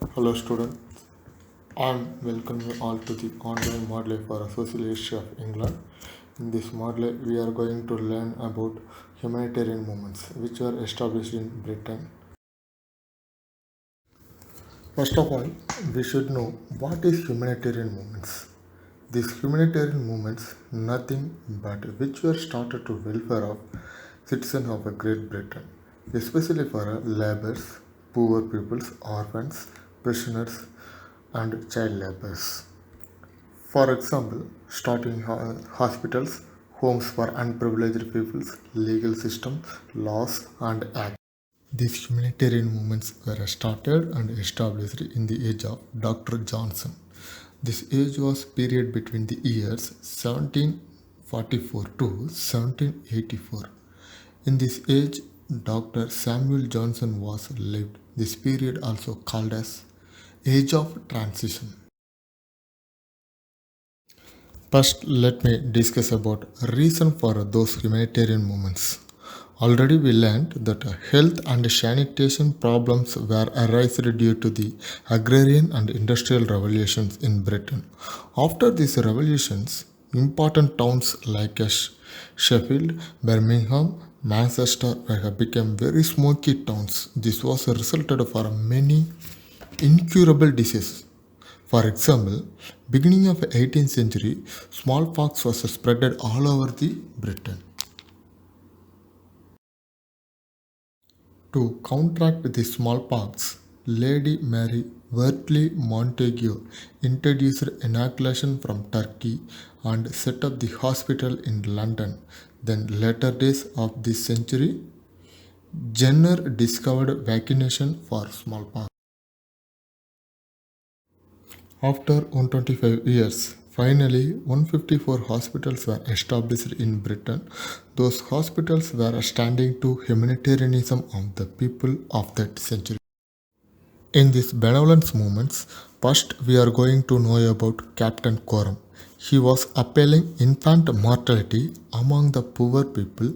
Hello students, and welcome you all to the online module for a social history of England. In this module, we are going to learn about humanitarian movements which were established in Britain. First of all, we should know what is humanitarian movements. These humanitarian movements nothing but which were started to welfare of citizens of a Great Britain, especially for laborers, poor peoples, orphans, prisoners, and child laborers. For example, starting hospitals, homes for unprivileged peoples, legal system, laws, and acts. These humanitarian movements were started and established in the age of Dr. Johnson. This age was period between the years 1744 to 1784. In this age, Dr. Samuel Johnson was lived. This period also called as Age of Transition. First, let me discuss about reason for those humanitarian movements. Already we learned that health and sanitation problems were arising due to the agrarian and industrial revolutions in Britain. After these revolutions, important towns like Sheffield, Birmingham, Manchester became very smoky towns. This was resulted for many incurable diseases. For example, beginning of 18th century, smallpox was spread all over the Britain. To counteract the smallpox, Lady Mary Wortley Montagu introduced inoculation from Turkey and set up the hospital in London. Then later days of this century, Jenner discovered vaccination for smallpox. After 125 years, finally 154 hospitals were established in Britain. Those hospitals were standing to humanitarianism of the people of that century. In these benevolence movements, first we are going to know about Captain Coram. He was appalling infant mortality among the poor people,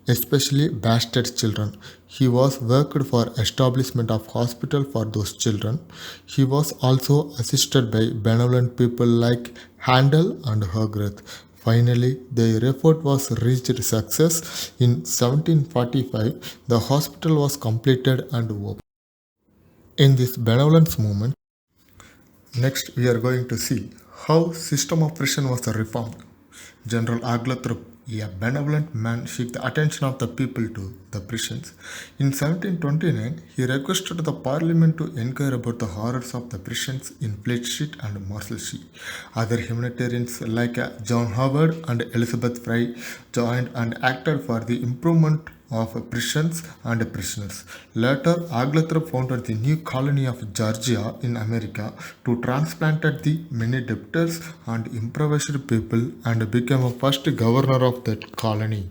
especially bastard children. He was worked for establishment of hospital for those children. He was also assisted by benevolent people like Handel and Hogarth. Finally, their effort was reached success. In 1745, the hospital was completed and opened. In this benevolence movement, next we are going to see how system of prison was reformed. General Aglathrop, a benevolent man, shook the attention of the people to the prisons. In 1729, he requested the parliament to inquire about the horrors of the prisons in Fleet Street and Marshalsea. Other humanitarians like John Howard and Elizabeth Fry joined and acted for the improvement of prisons and prisoners. Later, Aglathrop founded the new colony of Georgia in America to transplanted the many debtors and impoverished people and became a first governor of that colony.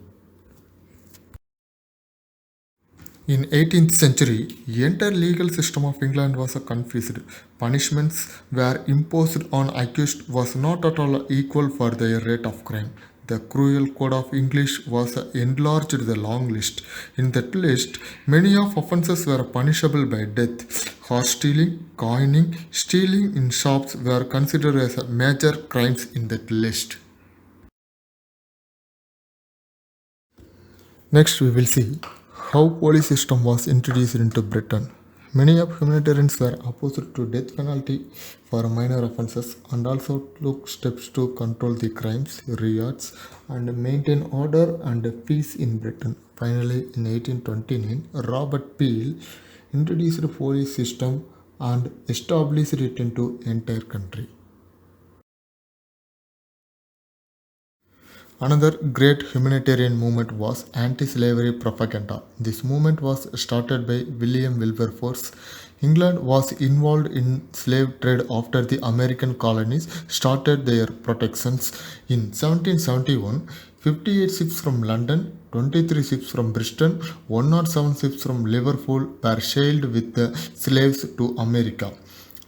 In 18th century, the entire legal system of England was confused. Punishments were imposed on accused was not at all equal for their rate of crime. The cruel code of English was enlarged the long list. In that list, many of offences were punishable by death. Horse stealing, coining, stealing in shops were considered as major crimes in that list. Next, we will see how police system was introduced into Britain. Many of humanitarians were opposed to death penalty for minor offences and also took steps to control the crimes, riots, and maintain order and peace in Britain. Finally, in 1829, Robert Peel introduced a police system and established it into entire country. Another great humanitarian movement was anti-slavery propaganda. This movement was started by William Wilberforce. England was involved in slave trade after the American colonies started their protections. In 1771, 58 ships from London, 23 ships from Bristol, 107 ships from Liverpool were sailed with the slaves to America.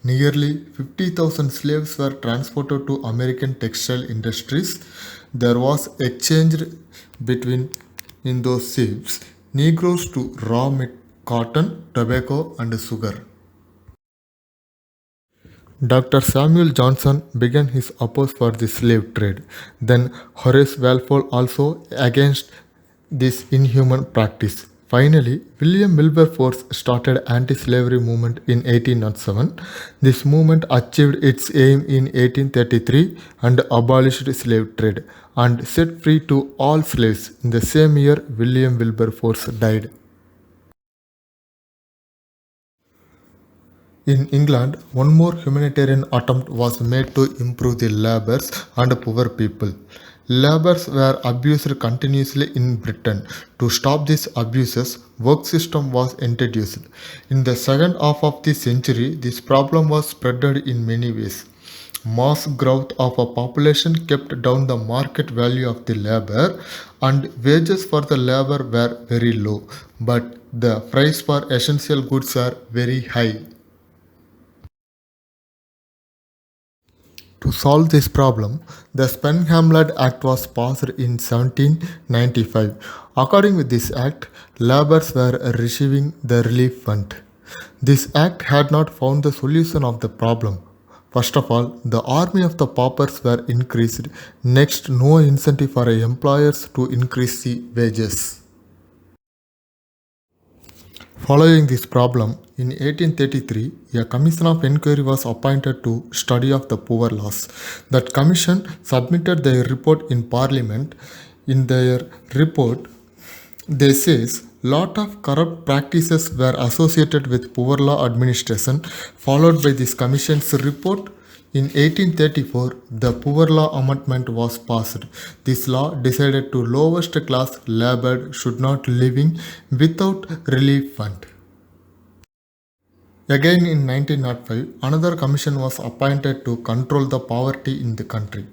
Nearly 50,000 slaves were transported to American textile industries. There was exchange between in those ships Negroes to raw meat, cotton, tobacco, and sugar. Dr. Samuel Johnson began his oppose for the slave trade. Then Horace Walpole also against this inhuman practice. Finally, William Wilberforce started anti-slavery movement in 1807. This movement achieved its aim in 1833 and abolished slave trade and set free to all slaves. In the same year, William Wilberforce died. In England, one more humanitarian attempt was made to improve the labours and poor people. Labours were abused continuously in Britain. To stop these abuses, work system was introduced. In the second half of the century, this problem was spreaded in many ways. Mass growth of a population kept down the market value of the labor, and wages for the labor were very low, but the price for essential goods are very high. To solve this problem, the Spen-Hamlet Act was passed in 1795. According with this act, laborers were receiving the relief fund. This act had not found the solution of the problem. First of all, the army of the paupers were increased. Next, no incentive for employers to increase the wages. Following this problem, in 1833, a commission of inquiry was appointed to study of the poor laws. That commission submitted their report in Parliament. In their report, they says lot of corrupt practices were associated with poor law administration. Followed by this commission's report, in 1834, the Poor Law Amendment was passed. This law decided to lowest class labor should not living without relief fund. Again in 1905, another commission was appointed to control the poverty in the country.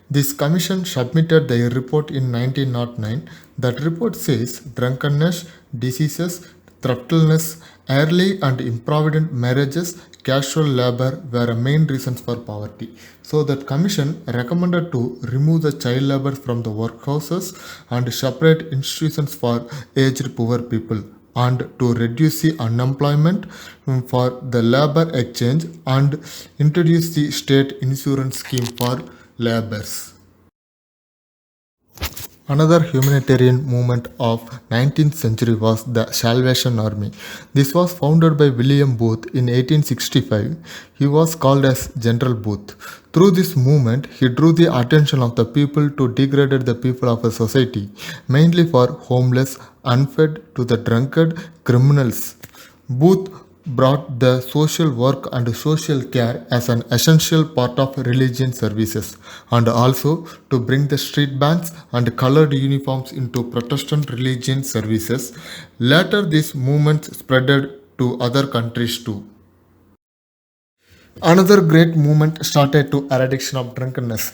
This commission submitted their report in 1909. That report says drunkenness, diseases, thriftulness, early and improvident marriages, casual labor were main reasons for poverty. So that commission recommended to remove the child labor from the workhouses and separate institutions for aged poor people and to reduce the unemployment for the labor exchange and introduce the state insurance scheme for laborers. Another humanitarian movement of 19th century was the Salvation Army. This was founded by William Booth in 1865. He was called as General Booth. Through this movement, he drew the attention of the people to degrade the people of a society, mainly for homeless, unfed, to the drunkard, criminals. Booth brought the social work and social care as an essential part of religion services and also to bring the street bands and colored uniforms into Protestant religion services. Later, this movement spreaded to other countries too. Another great movement started to eradication of drunkenness.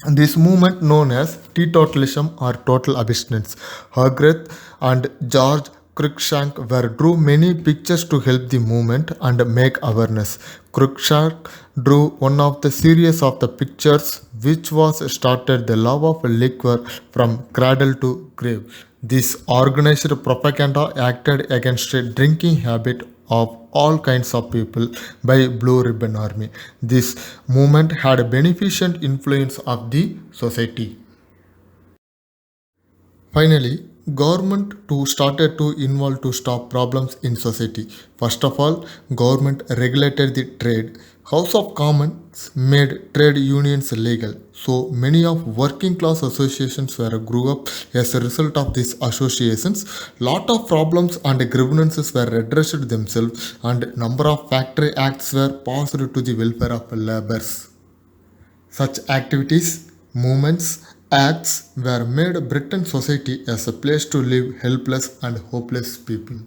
This movement known as teetotalism or total abstinence. Hargreth and George Cruikshank were drew many pictures to help the movement and make awareness. Cruikshank drew one of the series of the pictures which was started the love of liquor from cradle to grave. This organized propaganda acted against a drinking habit of all kinds of people by Blue Ribbon Army. This movement had a beneficent influence of the society. Finally, government too started to involve to stop problems in society. First of all, government regulated the trade. House of Commons made trade unions legal. So many of working class associations were grew up as a result of these associations. Lot of problems and grievances were addressed themselves and number of factory acts were passed to the welfare of laborers. Such activities, movements, acts were made Britain society as a place to live helpless and hopeless people.